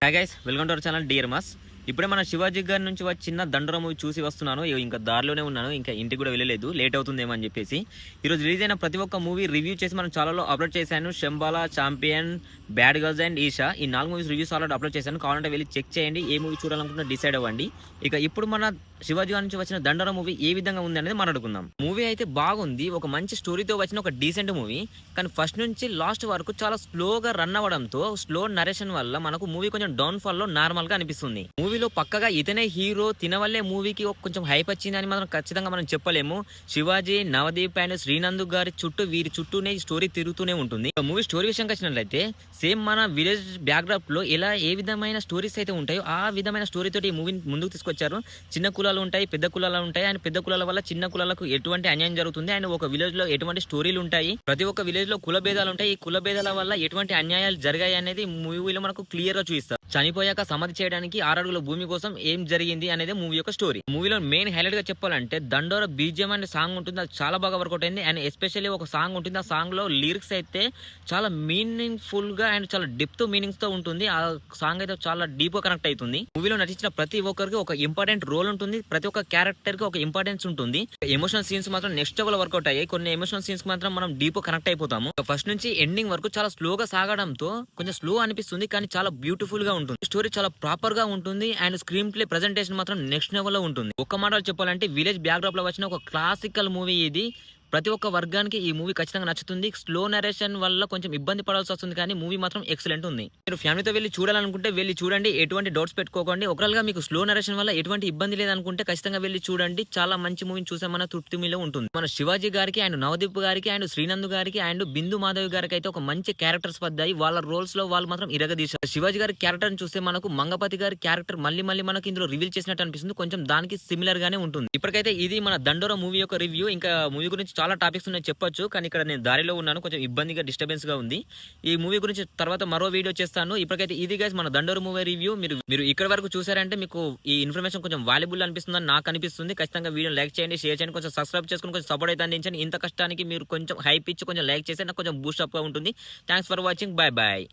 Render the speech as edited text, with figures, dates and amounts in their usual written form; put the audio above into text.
Hi guys, welcome to our channel dear mass. ఇప్పుడే మన శివాజీ గారి నుంచి చిన్న దండోరా మూవీ చూసి వస్తున్నాను. ఇంకా దారిలోనే ఉన్నాను, ఇంకా ఇంటికి కూడా వెళ్ళలేదు, లేట్ అవుతుందేమో అని చెప్పేసి. ఈరోజు రిలీజ్ అయిన ప్రతి ఒక్క మూవీ రివ్యూ చేసి మనం ఛానల్లో అప్లోడ్ చేశాను. Shambhala, champion, bad girls and Eesha, ఈ 4 మూవీస్ రివ్యూస్ ఆల్రెడీ అప్లోడ్ చేశాను. కావాలంటే వెళ్ళి చెక్ చేయండి, ఏ మూవీ చూడాలనుకుంటే డిసైడ్ అవ్వండి. ఇక ఇప్పుడు మన శివాజీ గారి నుంచి వచ్చిన దండోరా మూవీ ఏ విధంగా ఉంది అనేది మాట్లాడుకుందాం. మూవీ అయితే బాగుంది, ఒక మంచి స్టోరీతో వచ్చిన ఒక డీసెంట్ మూవీ. కానీ ఫస్ట్ నుంచి లాస్ట్ వరకు చాలా స్లోగా రన్ అవ్వడంతో, స్లో నరేషన్ వల్ల మనకు మూవీ కొంచెం డౌన్ ఫాల్ లో నార్మల్ గా అనిపిస్తుంది. మూవీలో పక్కగా ఇతనే హీరో, తినవల్లే మూవీకి కొంచెం హైప్ వచ్చింది అని మాత్రం ఖచ్చితంగా మనం చెప్పలేము. శివాజీ, నవదీప్ అండ్ శ్రీనంద్ గారి చుట్టూ, వీరి చుట్టూనే స్టోరీ తిరుగుతూనే ఉంటుంది. మూవీ స్టోరీ విషయంకి వచ్చినట్లయితే సేమ్ మన విలేజ్ బ్యాక్డ్రాప్ లో ఎలా ఏ విధమైన స్టోరీస్ అయితే ఉంటాయో ఆ విధమైన స్టోరీ తోటి ఈ మూవీని ముందుకు తీసుకొచ్చారు. చిన్న కులాలు ఉంటాయి, పెద్ద కులాలు ఉంటాయి. అండ్ పెద్ద కులాల వల్ల చిన్న కులాలకు ఎటువంటి అన్యాయం జరుగుతుంది, అండ్ ఒక విలేజ్ లో ఎటువంటి స్టోరీలు ఉంటాయి, ప్రతి ఒక్క విలేజ్ లో కుల భేదాలు ఉంటాయి. ఈ కుల భేదాల వల్ల ఎటువంటి అన్యాయాలు జరిగాయి అనేది మూవీలో మనకు క్లియర్ గా చూపిస్తారు. చనిపోయాక సమాధి చేయడానికి 6 అడుగుల భూమి కోసం ఏం జరిగింది అనేది మూవీ యొక్క స్టోరీ. మూవీలో మెయిన్ హైలైట్ గా చెప్పాలంటే దండోరా బీజిఎం అనే సాంగ్ ఉంటుంది, అది చాలా బాగా వర్కౌట్ అయింది. అండ్ ఎస్పెషల్లీ ఒక సాంగ్ ఉంటుంది, ఆ సాంగ్ లో లిరిక్స్ అయితే చాలా మీనింగ్ఫుల్ గా అండ్ చాలా డెప్త్ మీనింగ్స్ తో ఉంటుంది. ఆ సాంగ్ అయితే చాలా డీప్ గా కనెక్ట్ అవుతుంది. మూవీలో నటించిన ప్రతి ఒక్కరికి ఒక ఇంపార్టెంట్ రోల్ ఉంటుంది, ప్రతి ఒక్క క్యారెక్టర్ కి ఒక ఇంపార్టెన్స్ ఉంటుంది. ఎమోషనల్ సీన్స్ మాత్రం నెక్స్ట్ లెవెల్ వర్కౌట్ అయ్యాయి. కొన్ని ఎమోషనల్ సీన్స్ మాత్రం మనం డీప్ కనెక్ట్ అయిపోతాము. ఫస్ట్ నుంచి ఎండింగ్ వరకు చాలా స్లోగా సాగడంతో కొంచెం స్లో అనిపిస్తుంది, కానీ చాలా బ్యూటిఫుల్ గా ఉంటుంది. స్టోరీ చాలా ప్రాపర్ గా ఉంటుంది అండ్ స్క్రీన్ ప్లే ప్రెజెంటేషన్ మాత్రం నెక్స్ట్ లెవెల్ లో ఉంటుంది. ఒక్క మాటలు చెప్పాలంటే విలేజ్ బ్యాక్ డ్రాప్ లో వచ్చిన ఒక క్లాసికల్ మూవీ ఇది. ప్రతి ఒక్క వర్గానికి ఈ మూవీ ఖచ్చితంగా నచ్చుతుంది. స్లో నరేషన్ వల్ల కొంచెం ఇబ్బంది పడాల్సి వస్తుంది, కానీ మూవీ మాత్రం ఎక్సలెంట్ ఉంది. మీరు ఫ్యామిలీతో వెళ్ళి చూడాలనుకుంటే వెళ్ళి చూడండి, ఎటువంటి డౌట్స్ పెట్టుకోకండి. ఒకవేళ మీకు స్లో నరేషన్ వల్ల ఎటువంటి ఇబ్బంది లేదనుకుంటే ఖచ్చితంగా వెళ్ళి చూడండి. చాలా మంచి మూవీని చూసామన్న తృప్తి మీలో ఉంటుంది. మన శివాజీ గారికి అండ్ నవదీప్ గారికి అండ్ శ్రీనంద్ గారికి అండ్ బిందు మాధవి గారికి అయితే ఒక మంచి క్యారెక్టర్స్ పడ్డాయి. వాళ్ళ రోల్స్ లో వాళ్ళు మాత్రం ఇరగదీశారు. శివాజీ గారి క్యారెక్టర్ చూస్తే మనకు మంగపతి గారి క్యారెక్టర్ మళ్ళీ మనకు ఇందులో రివీల్ చేసినట్టు అనిపిస్తుంది. కొంచెం దానికి సిమిలర్ గానే ఉంటుంది. ఇప్పటికైతే ఇది మన దండోరా మూవీ యొక్క రివ్యూ. ఇంకా మూవీ గురించి చాలా టాపిక్స్ ఉన్నాయి చెప్పొచ్చు, కానీ ఇక్కడ నేను దారిలో ఉన్నాను, కొంచెం ఇబ్బందిగా డిస్టర్బెన్స్ గా ఉంది. ఈ మూవీ గురించి తర్వాత మరో వీడియో చేస్తాను. ఇప్పటికైతే ఇది గైస్ మన దండోరా మూవీ రివ్యూ. మీరు ఇక్కడ వరకు చూసారంటే మీకు ఈ ఇన్ఫర్మేషన్ కొంచెం వాల్యుబుల్ అనిపిస్తుందని నాకు అనిపిస్తుంది. ఖచ్చితంగా వీడియో లైక్ చేయండి, షేర్ చేయండి, కొంచెం సబ్స్క్రైబ్ చేసుకుని కొంచెం సపోర్ట్ అయితే అందించండి. ఇంత కష్టానికి మీరు కొంచెం హైప్ ఇచ్చి కొంచెం లైక్ చేస్తే నాకు కొంచెం బూస్ట్ అప్ గా ఉంటుంది. Thanks for watching, bye bye.